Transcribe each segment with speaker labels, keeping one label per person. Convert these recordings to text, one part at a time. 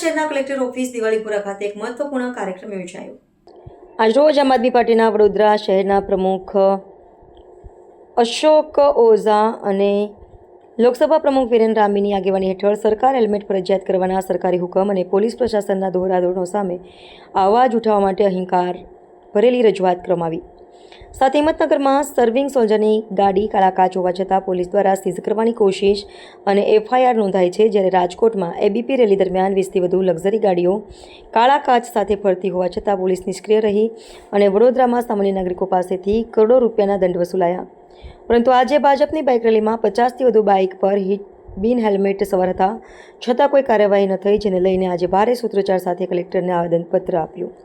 Speaker 1: શહેરના collector office Diwalipura ખાતે એક મહત્વપૂર્ણ કાર્યક્રમ યોજાયો। આજરોજ આમ આદમી પાર્ટીના વડોદરા શહેરના પ્રમુખ અશોક ઓઝા અને લોકસભા પ્રમુખ વિરેન રામીની આગેવાની હેઠળ સરકાર હેલ્મેટ ફરજિયાત કરવાના સરકારી હુકમ અને પોલીસ પ્રશાસનના દોહરા ધોરણો સામે અવાજ ઉઠાવવા માટે અહંકાર ભરેલી રજૂઆત કરવામાં આવી। સાથે હિંમતનગરમાં સર્વિંગ સોલ્જરની ગાડી કાળા કાચ હોવા છતાં પોલીસ દ્વારા સીઝ કરવાની કોશિશ અને FIR નોંધાઈ છે, જ્યારે રાજકોટમાં એબીપી રેલી દરમિયાન 20થી વધુ લક્ઝરી ગાડીઓ કાળા કાચ સાથે ફરતી હોવા છતાં પોલીસ નિષ્ક્રિય રહી અને વડોદરામાં સામાન્ય નાગરિકો પાસેથી કરોડો રૂપિયાના દંડ વસૂલાયા। પરંતુ આજે ભાજપની બાઇક રેલીમાં 50થી વધુ બાઇક પર બિન હેલ્મેટ સવાર હતા, છતાં કોઈ કાર્યવાહી ન થઈ, જેને લઈને આજે ભારે સૂત્રોચ્ચાર સાથે કલેક્ટરને આવેદનપત્ર આપ્યું।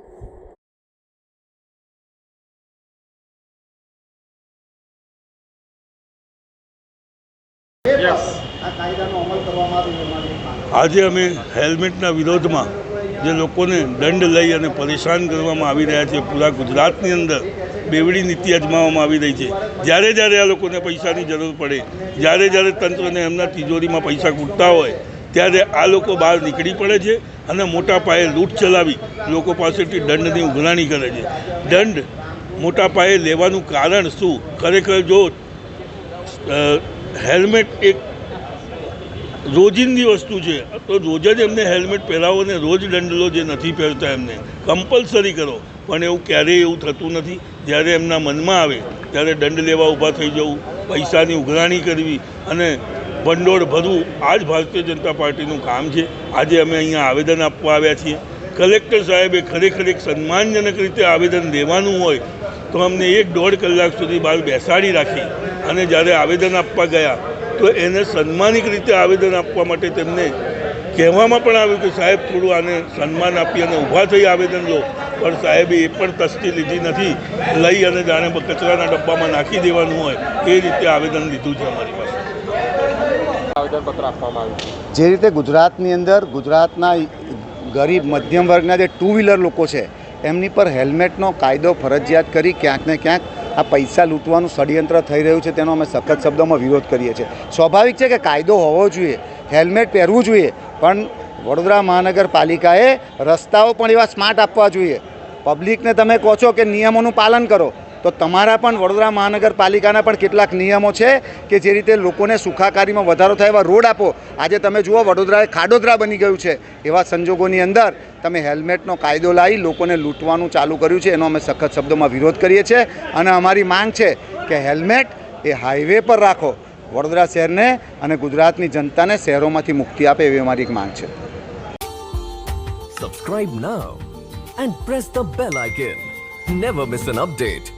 Speaker 2: આજે અમે હેલ્મેટના વિરોધમાં જે લોકોને દંડ લઈ અને પરેશાન કરવામાં આવી રહ્યા છે, પૂરા ગુજરાતની અંદર બેવડી નીતિ અજમાવવામાં આવી રહી છે। જ્યારે જ્યારે આ લોકોને પૈસાની જરૂર પડે, જ્યારે જ્યારે તંત્રને એમના તિજોરીમાં પૈસા ખૂટતા હોય, ત્યારે આ લોકો બહાર નીકળી પડે છે અને મોટા પાયે લૂંટ ચલાવી લોકો પાસેથી દંડની ઉઘરાણી કરે છે। દંડ મોટા પાયે લેવાનું કારણ શું? ખરેખર જો હેલ્મેટ એક રોજિંદી વસ્તુ છે તો રોજ જ એમને હેલ્મેટ પહેરાવો ને રોજ દંડ લો, જે નથી પહેરતા એમને કમ્પલસરી કરો, પણ એવું ક્યારેય એવું થતું નથી। જ્યારે એમના મનમાં આવે ત્યારે દંડ લેવા ઊભા થઈ જવું, પૈસાની ઉઘરાણી કરવી અને ભંડોળ ભરવું, આ જ ભારતીય જનતા પાર્ટીનું કામ છે। આજે અમે અહીંયા આવેદન આપવા આવ્યા છીએ। કલેક્ટર સાહેબે ખરેખર એક સન્માનજનક રીતે આવેદન દેવાનું હોય તો અમને 1-1.5 કલાક સુધી બહાર બેસાડી રાખી અને જ્યારે આવેદન આપવા ગયા તો એને સન્માનિક રીતે આવેદન આપવા માટે તેમને કહેવામાં પણ આવ્યું કે સાહેબ થોડું આને સન્માન આપી અને ઊભા થઈ આવેદન લો, પણ સાહેબે એ પણ તસ્તી લીધી નથી, લઈ અને જાણે કચરાના ડબ્બામાં નાખી દેવાનું હોય એ રીતે આવેદન લીધું છે અમારી પાસે।
Speaker 3: આવેદનપત્ર આપવામાં આવ્યું।
Speaker 4: જે રીતે ગુજરાતની અંદર ગુજરાતના ગરીબ મધ્યમ વર્ગના જે 2 વ્હીલર લોકો છે એમની પર હેલ્મેટનો કાયદો ફરજિયાત કરી ક્યાંક ને ક્યાંક આ પૈસા લૂંટવાનું ષડયંત્ર થઈ રહ્યું છે, તેનો અમે સખત શબ્દોમાં વિરોધ કરીએ છીએ। સ્વાભાવિક છે કે કાયદો હોવો જોઈએ, હેલ્મેટ પહેરવું જોઈએ, પણ વડોદરા મહાનગરપાલિકાએ રસ્તાઓ પણ એવા સ્માર્ટ આપવા જોઈએ। પબ્લિકને તમે કહો છો કે નિયમોનું પાલન કરો, તો તમારા પણ વડોદરા મહાનગરપાલિકાના પણ કેટલાક નિયમો છે કે જે રીતે લોકોને સુખાકારીમાં વધારો થાય એવા રોડ આપો। આજે તમે જુઓ વડોદરા ખાડોદરા બની ગયું છે, એવા સંજોગોની અંદર તમે હેલ્મેટનો કાયદો લાવી લોકોને લૂંટવાનું ચાલુ કર્યું છે, એનો અમે સખત શબ્દોમાં વિરોધ કરીએ છીએ અને અમારી માંગ છે કે હેલ્મેટ એ હાઈવે પર રાખો, વડોદરા શહેરને અને ગુજરાતની જનતાને શહેરોમાંથી મુક્તિ આપે, એવી અમારી એક માંગ છે।
Speaker 5: Subscribe now and press the bell icon. Never miss an update.